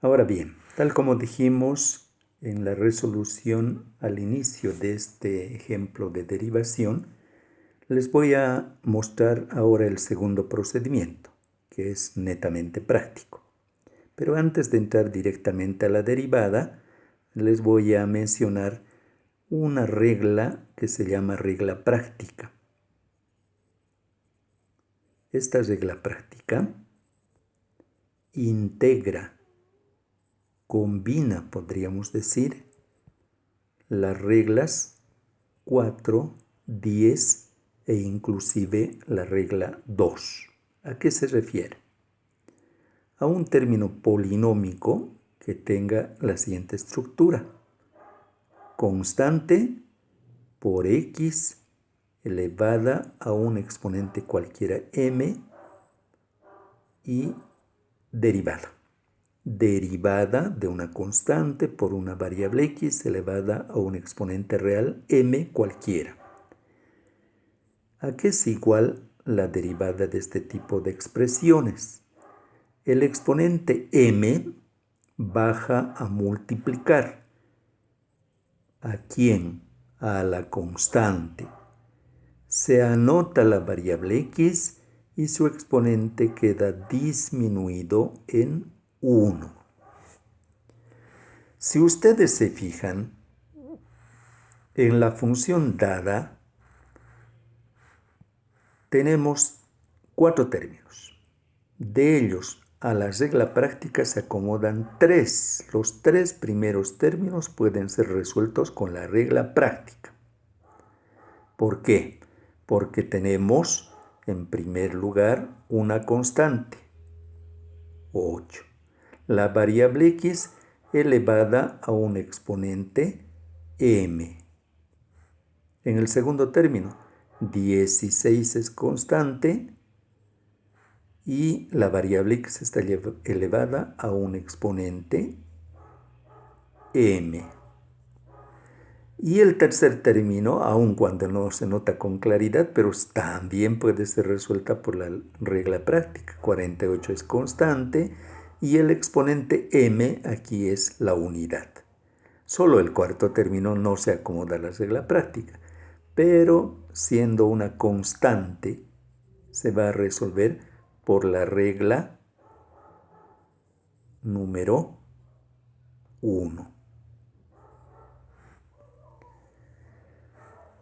Ahora bien, tal como dijimos en la resolución al inicio de este ejemplo de derivación, les voy a mostrar ahora el segundo procedimiento, que es netamente práctico. Pero antes de entrar directamente a la derivada, les voy a mencionar una regla que se llama regla práctica. Esta regla práctica integra, combina, podríamos decir, las reglas 4, 10 e inclusive la regla 2. ¿A qué se refiere? A un término polinómico que tenga la siguiente estructura: constante por x elevada a un exponente cualquiera m y derivada. Derivada de una constante por una variable x elevada a un exponente real m cualquiera. ¿A qué es igual la derivada de este tipo de expresiones? El exponente m baja a multiplicar. ¿A quién? A la constante. Se anota la variable x y su exponente queda disminuido en 1. Si ustedes se fijan, en la función dada tenemos 4 términos. De ellos, a la regla práctica se acomodan 3. Los 3 primeros términos pueden ser resueltos con la regla práctica. ¿Por qué? Porque tenemos, en primer lugar, una constante, 8. La variable x elevada a un exponente m. En el segundo término, 16 es constante y la variable x está elevada a un exponente m. Y el tercer término, aun cuando no se nota con claridad, pero también puede ser resuelta por la regla práctica. 48 es constante y el exponente m aquí es la unidad. Solo el cuarto término no se acomoda a la regla práctica, pero siendo una constante se va a resolver por la regla número 1.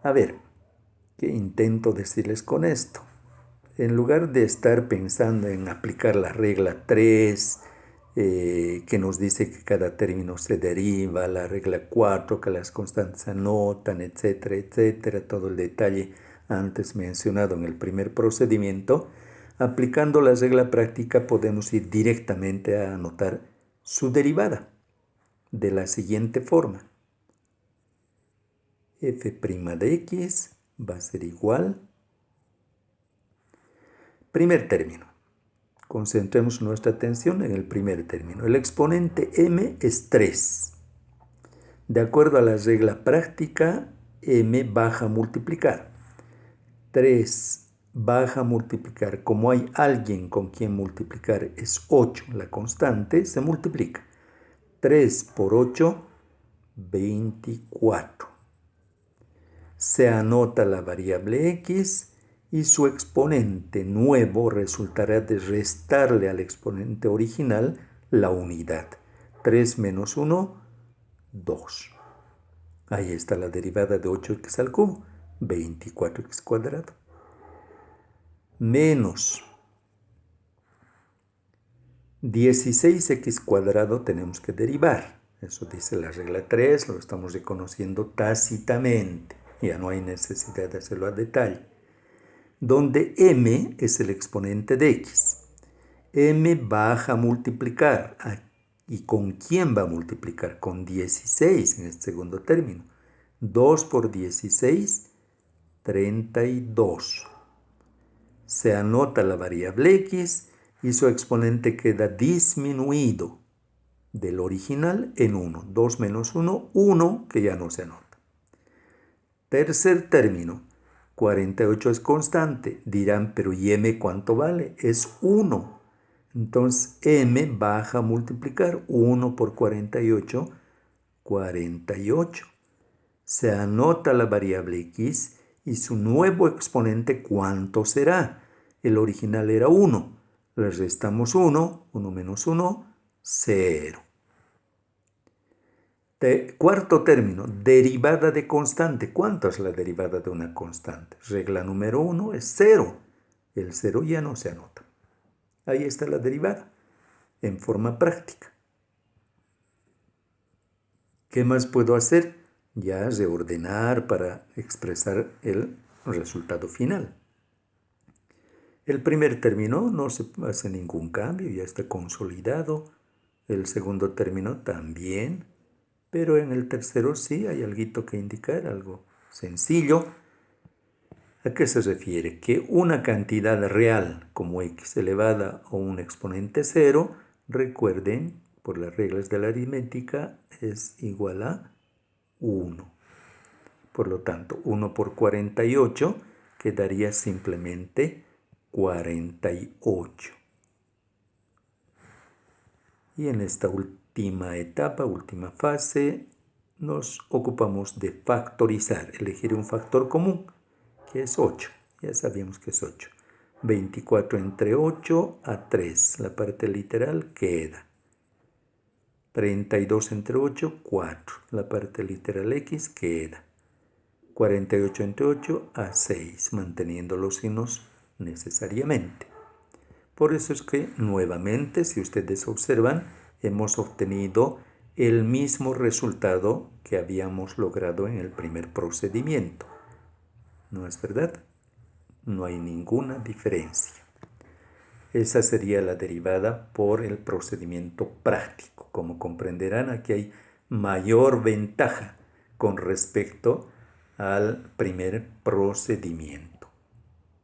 A ver, ¿qué intento decirles con esto? En lugar de estar pensando en aplicar la regla 3, que nos dice que cada término se deriva, la regla 4, que las constantes se anotan, etcétera, etcétera, todo el detalle antes mencionado en el primer procedimiento, aplicando la regla práctica podemos ir directamente a anotar su derivada de la siguiente forma. F' de x va a ser igual. Primer término. Concentremos nuestra atención en el primer término. El exponente m es 3. De acuerdo a la regla práctica, m baja a multiplicar. 3 baja a multiplicar. Como hay alguien con quien multiplicar, es 8, la constante, se multiplica. 3 por 8, 24. Se anota la variable x y su exponente nuevo resultará de restarle al exponente original la unidad. 3 menos 1, 2. Ahí está la derivada de 8x al cubo, 24x cuadrado. Menos 16x cuadrado tenemos que derivar. Eso dice la regla 3, lo estamos reconociendo tácitamente. Ya no hay necesidad de hacerlo a detalle. Donde m es el exponente de x. M baja a multiplicar. ¿Y con quién va a multiplicar? Con 16 en este segundo término. 2 por 16, 32. Se anota la variable x y su exponente queda disminuido del original en 1. 2 menos 1, 1, que ya no se anota. Tercer término. 48 es constante. Dirán, pero ¿y m cuánto vale? Es 1. Entonces m baja a multiplicar 1 por 48, 48. Se anota la variable x y su nuevo exponente, ¿cuánto será? El original era 1. Le restamos 1, 1 menos 1, 0. Cuarto término, derivada de constante. ¿Cuánto es la derivada de una constante? Regla número 1 es 0. El 0 ya no se anota. Ahí está la derivada, en forma práctica. ¿Qué más puedo hacer? Ya reordenar para expresar el resultado final. El primer término no se hace ningún cambio, ya está consolidado. El segundo término también. Pero en el tercero sí hay algo que indicar, algo sencillo. ¿A qué se refiere? Que una cantidad real como x elevada a un exponente 0, recuerden, por las reglas de la aritmética, es igual a 1. Por lo tanto, 1 por 48 quedaría simplemente 48. Y en esta última etapa, última fase, nos ocupamos de factorizar, elegir un factor común, que es 8. Ya sabíamos que es 8. 24 entre 8 a 3. La parte literal queda. 32 entre 8, 4. La parte literal x queda. 48 entre 8 a 6, manteniendo los signos necesariamente. Por eso es que nuevamente, si ustedes observan, hemos obtenido el mismo resultado que habíamos logrado en el primer procedimiento. ¿No es verdad? No hay ninguna diferencia. Esa sería la derivada por el procedimiento práctico. Como comprenderán, aquí hay mayor ventaja con respecto al primer procedimiento.